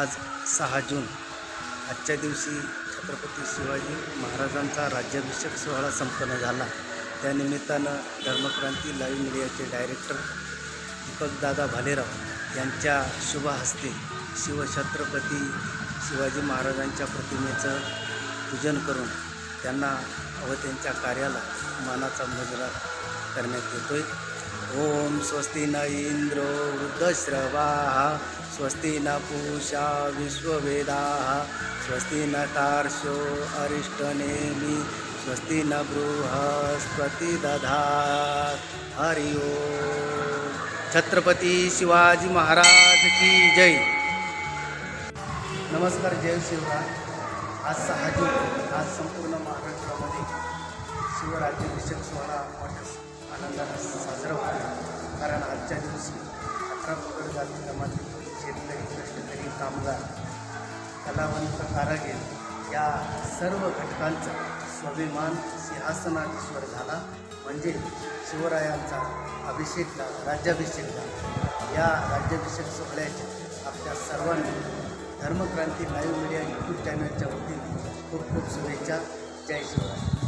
आज 6 जून आजच्या दिवशी छत्रपती शिवाजी महाराजांचा राज्याभिषेक सोहळा संपन्न झाला. त्यानिमित्तानं धर्मक्रांती लाईव्ह मीडियाचे डायरेक्टर दीपकदादा भालेराव यांच्या शुभ हस्ते शिवछत्रपती शिवाजी महाराजांच्या प्रतिमेचं पूजन करून त्यांना व त्यांच्या कार्याला मानाचा मुजरा करण्यात येतोय. ओम स्वस्ति न इंद्रो वृद्धश्रवाः स्वस्ति न पूषा विश्ववेदाः स्वस्ति न तार्क्ष्यो अरिष्टनेमि स्वस्ति न बृहस्पति दधात्. हरि ओम. छत्रपती शिवाजी महाराज की जय. नमस्कार, जय शिवराय. आज 6 जून आज संपूर्ण महाराष्ट्रामध्ये शिवराज्याभिषेक सोहळा मोठ्या आनंदाने साजरा होतो. कारण आजच्या दिवशी 18 पगड जाती जमाती, शेतकरी, कष्टकरी, कामगार, कलावंत, कारागीर या सर्व घटकांचा स्वाभिमान सिंहासनाधीश्वर झाला. म्हणजे शिवरायांचा अभिषेक झाला, राज्याभिषेक झाला. या राज्याभिषेक सोहळ्याच्या आपल्या सर्वांनी धर्मक्रांती लाईव्ह मीडिया यूट्यूब चॅनलच्या वतीने खूप खूप शुभेच्छा. जय शिवराय.